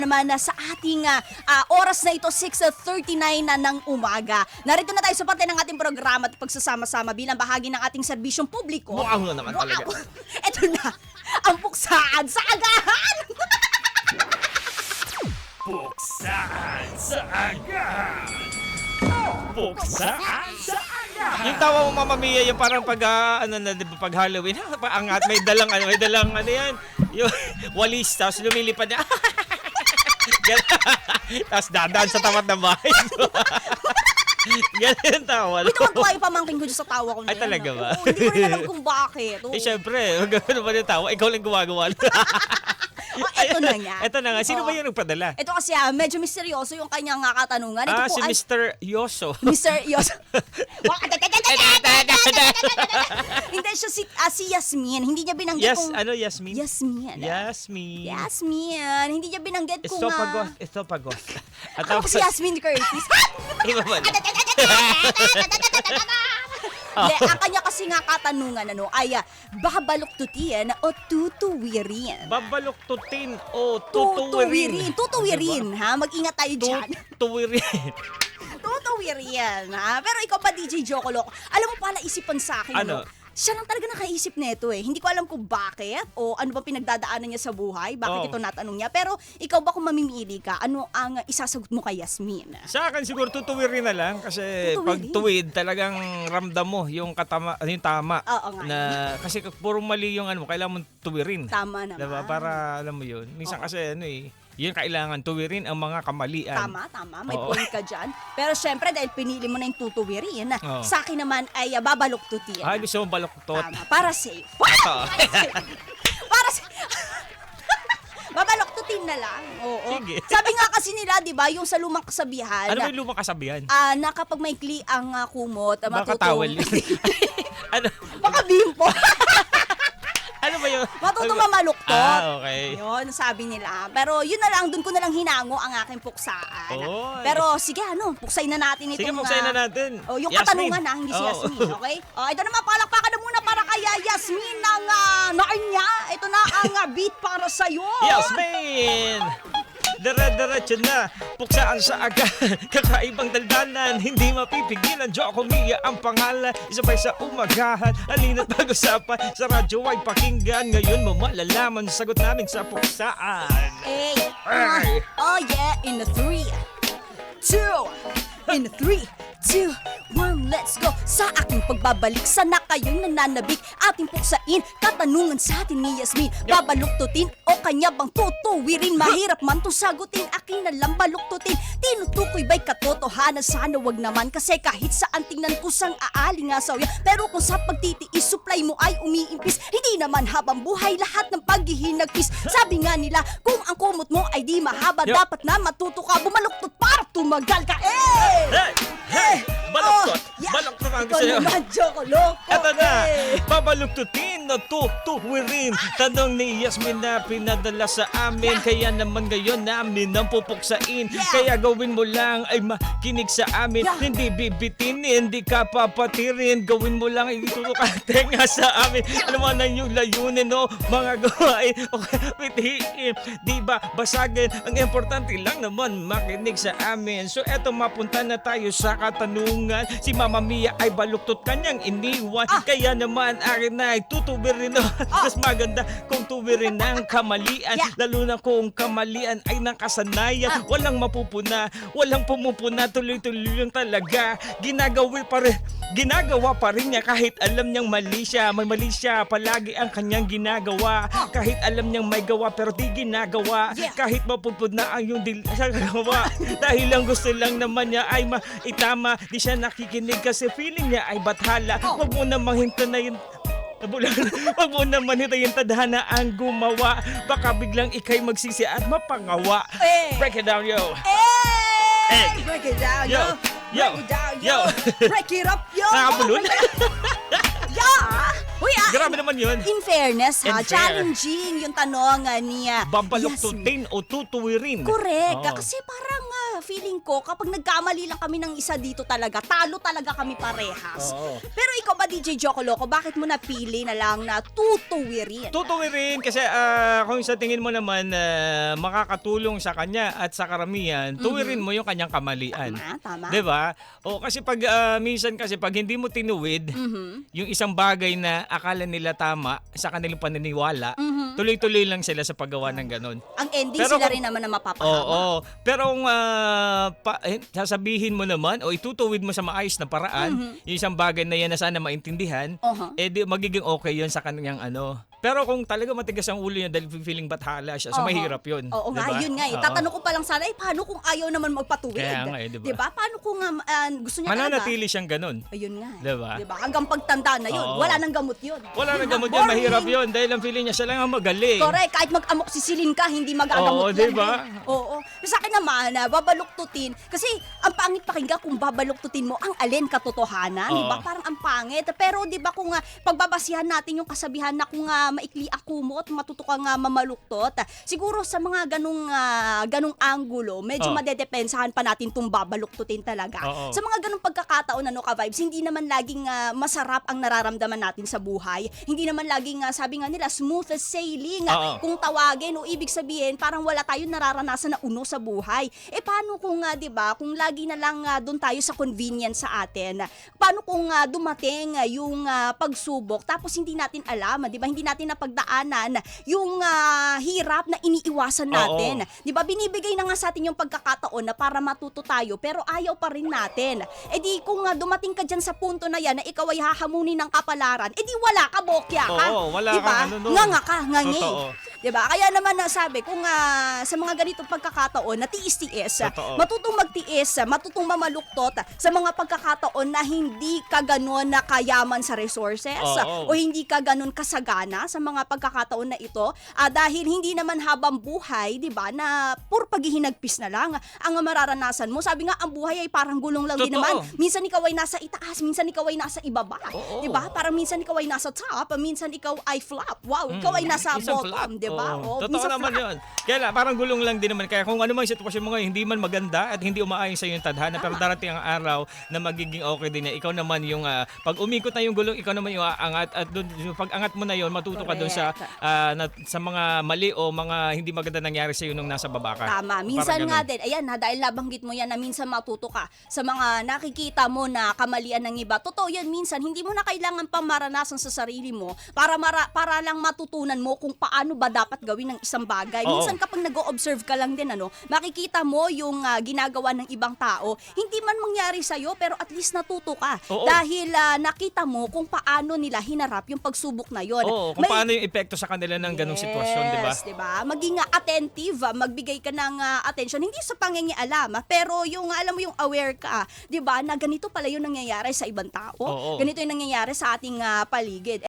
naman na sa ating oras na ito, 6:39 na ng umaga. Narito na tayo sa parte ng ating programa at pagsasama-sama bilang bahagi ng ating serbisyong publiko. Wow na naman talaga. Ito na, ang puksaan sa agahan! Puksaan sa agahan! Puksaan sa agahan! Yung tawa mo, Mama Mia, yung parang pag pag Halloween, paangat, may dalang ano yan, yung walis, tapos lumilipad niya. Tapos dadaan sa tapat ng bahay. Ganun yung tawa. Wait, tuwa yung pamangkin ko dyan sa tawa ko na Ay, yan. talaga ba? Oo, hindi ko rin alam kung bakit. Oo. Eh, syempre, gano'n ba yung tawa? Ikaw lang gumagawa. Ito na nga. Ito na nga. Sino ba yung nagpadala? Ito kasi medyo misteryoso yung kanyang katanungan. Ito po Si ay Mr. Yoso. Mr. Yoso. Hindi siya si Yasmin. Hindi niya binanggit kung... Yasmin? Yasmin. Yasmin. Yasmin. Hindi niya binanggit kung... Estopagos. At Ako si Yasmin Curtis. Iba ba? Hindi, ang kanya kasi nga katanungan ay babaluktutin o tutuwirin? Babaluktutin o tutuwirin? Tutuwirin, ha? Mag-ingat tayo dyan. Tutuwirin. Tutuwirin, ha? Pero ikaw pa, DJ Jokolo, alam mo pala isipan sa akin, Ano? Siya lang talaga nakaisip nito eh. Hindi ko alam kung bakit o ano ba pinagdadaanan niya sa buhay, bakit ito natanong niya. Pero ikaw ba kung mamimili ka, ano ang isasagot mo kay Yasmin? Sa akin siguro tutuwirin na lang kasi Tutuwirin? pag tuwid talagang ramdam mo yung yung tama. Oo nga. Na kasi puro mali yung kailangan mo tuwirin. Tama naman. Diba? Para alam mo yun. Minsan kasi yun kailangan tuwirin ang mga kamalian. Tama. May Oo. point ka dyan. Pero syempre, dahil pinili mo na yung tutuwirin, Oo. sa akin naman ay babaluktutin. Ay, gusto mong baluktot. Tama. Para safe. Ito. Para safe. Babaluktutin na lang. Oo. Sige. Sabi nga kasi nila, di ba, yung sa lumang kasabihan, Ano ba yung lumang kasabihan? na kapag maikli ang kumot, Baka towel yun. Ano? Baka bimpo. Ano ba yun? Matuto mamaluktot. Okay. Yun, sabi nila. Pero yun na lang, dun ko na lang hinango ang aking puksaan. Oy. Pero sige, puksay na natin itong... Sige, puksayin na natin. Yung Yasmin. katanungan hindi si Oo. Yasmin, okay? Ito naman, palakpakan na muna para kay Yasmin ng Narnia. Ito na ang beat para sa'yo. Yasmin! Dire-diretso na, puksaan sa aga. Kakaibang daldanan, hindi mapipigilan. Joko Mia ang pangalan, isabay sa umagahan. Halina't pag-usapan, sa radyo ay pakinggan. Ngayon mo malalaman, sagot namin sa puksaan. Hey. Hey. Oh yeah, in the 3, 2, in the 3, 2, 1, let's go. Sa aking pagbabalik, sana kayong nananabik. Ating puksain, katanungan sa atin ni Yasmin. Babaluktutin o kanya bang tutuwirin? Mahirap man to sagutin, aking nalang baluktutin. Tinutukoy ba'y katotohanan? Sana wag naman, kasi kahit saan tingnan kusang aalingasaw yan. Pero kung sa pagtitiis, supply mo ay umiimpis. Hindi naman habang buhay lahat ng paghihinagpis. Sabi nga nila, kung ang kumot mo ay di mahaba, Yo. dapat na matuto ka bumaluktot para tumagal ka. Hey! Hey! Baluktot! yeah. Baluktot ang Ikaw gusto nyo. naman, Jokoloko. Eto na, babaluktutin o tutuwirin. Tanong ni Yasmin na pinadala sa amin. Kaya naman ngayon namin ang pupuksain. Kaya gawin mo lang ay makinig sa amin. Hindi bibitinin, hindi ka papatirin. Gawin mo lang ituturo ka tenga sa amin. Ano man ang yung layunin o mga gawain o pitiin. Di ba basagin? Ang importante lang naman makinig sa amin. So eto, mapunta na tayo sa katanungan. Si Mama Mia ay baluktot kanyang iniwan. Kaya naman akin na ay tutubirin. Mas maganda kung tuwirin ng kamalian. Lalo na kung kamalian ay nakasanayan. Walang mapupuna, walang pumupuna. Tuloy-tuloy lang talaga. Ginagawa pa rin niya kahit alam niyang mali siya. May mali siya, palagi ang kanyang ginagawa. Kahit alam niyang may gawa pero di ginagawa. Kahit mapupuna ang yung gawa. Dahil lang gusto lang naman niya ay maitama. Di siya nakikinig kasi feeling niya ay bathala. Huwag mo namang hintayin. Huwag mo naman hintayin tadhana ang gumawa. Baka biglang ikay magsisi at mapangawa. Break it down, yo. Hey! Break it down, yo. Yo. Break it down, Yo. yo. Break it up, yo. Nakabulol? Yeah! Uy, Grabe naman yun. In fairness, In fair. challenging yung tanong niya. Babaluktutin o tutuwirin. Correct. Oo. Kasi parang feeling ko, kapag nagkamali lang kami ng isa dito talaga, talo talaga kami parehas. Oo. Pero ikaw ba, DJ Jocoloco, bakit mo napili na lang na tutuwirin? Tutuwirin kasi kung sa tingin mo naman makakatulong sa kanya at sa karamihan, tuwirin mo yung kanyang kamalian. Tama. 'Di ba? O kasi pag minsan kasi pag hindi mo tinuwid yung isang bagay na akala nila tama sa kanilang paniniwala, tuloy-tuloy lang sila sa paggawa ng ganun. Ang ending Pero sila kung- rin naman na mapapahama. Oo. Pero kung sasabihin mo naman o itutuwid mo sa maayos na paraan, yung isang bagay na yan na sana maintindihan, di magiging okay yun sa kanyang ano. Pero kung talaga matigas ang ulo niya dahil feeling bathala siya, so mahirap yun. Oo nga, diba? yun nga eh. Oo. Tatanong ko pa lang sana, paano kung ayaw naman magpatuwid? Kaya nga eh, diba? Diba? Paano kung gusto niya Mananatili siyang ganun. Ayun nga. Diba? Diba? Hanggang pagtanda na yun, Oo. wala nang gamot yun. Wala nang Diba? gamot yun, Boring. mahirap yun dahil ang feeling niya siya lang ang magaling. Correct, kahit mag-amoxicillin ka, hindi magagamot Oo, yan. diba? Oo. Sa akin naman, babaluktutin. Kasi ang pangit pakinggan kung babaluktutin mo ang alin katotohanan. Oo. Diba? Parang ang pangit. Pero diba kung pagbabasihan natin yung kasabihan na kung maikli ang kumot, matuto kang mamaluktot. Siguro sa mga ganung anggulo, medyo Oo. madedepensahan pa natin itong babaluktutin talaga. Oo. Sa mga ganung pagkakataon, ka-vibes, hindi naman laging masarap ang nararamdaman natin sa buhay. Hindi naman laging, sabi nga nila, smooth as sailing. Oo. Kung tawagin o ibig sabihin, parang wala tayong nararanasan na uno sa buhay. Paano kung, di ba, kung lagi na lang doon tayo sa convenience sa atin? Paano kung dumating yung pagsubok tapos hindi natin alam, di ba, hindi natin napagdaanan yung hirap na iniiwasan natin. Di ba, binibigay na nga sa atin yung pagkakataon na para matuto tayo pero ayaw pa rin natin. Di kung dumating ka dyan sa punto na yan na ikaw ay hahamunin ng kapalaran, di wala ka, bokya ka. Oo, wala diba? kang ano nun. Nga ka, ngangi. Totoo. Diba? Kaya naman nasabi, kung sa mga ganitong pagkakataon na tiis-tiis, Totoo. matutong magtiis, matutong mamaluktot sa mga pagkakataon na hindi ka ganon na kayaman sa resources o Oo. hindi ka ganon kasagana sa mga pagkakataon na ito dahil hindi naman habang buhay, diba, na puro paghihinagpis na lang ang mararanasan mo. Sabi nga, ang buhay ay parang gulong lang din Totoo. naman. Minsan ikaw ay nasa itaas, minsan ikaw ay nasa ibaba. Oo. Diba? Parang minsan ikaw ay nasa top, minsan ikaw ay flop. Wow, ikaw ay nasa Isang bottom, flop. di ba? Oo. Oo, Totoo minsan naman flop. yun. Kaya parang gulong lang din naman. Kaya kung ano mang sitwasyon mo ngayon, hindi man maganda at hindi umaayon sa yung tadhana, pero darating ang araw na magiging okay din na ikaw naman yung, pag umikot na yung gulong, ikaw naman yung aangat at dun, yung pag-angat mo na yun, matuto ka dun sa, sa mga mali o mga hindi maganda nangyari sa iyo nung nasa baba ka. Tama. Minsan Parang nga ganun. din, ayan ha, dahil nabanggit mo yan na minsan matuto ka sa mga nakikita mo na kamalian ng iba. Totoo yan, minsan hindi mo na kailangan pang maranasan sa sarili mo para lang matutunan mo kung paano ba dapat gawin ng isang bagay. Oo. Minsan kapag nag-o-observe ka lang din, makikita mo yung ginagawa ng ibang tao. Hindi man mangyari sa'yo, pero at least natuto ka. Oo. Dahil nakita mo kung paano nila hinarap yung pagsubok na yon. Oo, kung paano yung epekto sa kanila ng ganung sitwasyon, di ba? Yes, di ba? Maging attentive, magbigay ka ng attention, hindi sa pangingialam, pero yung alam mo yung aware ka, di ba, na ganito pala yung nangyayari sa ibang tao. Oo. Ganito yung nangyayari sa ating paligid.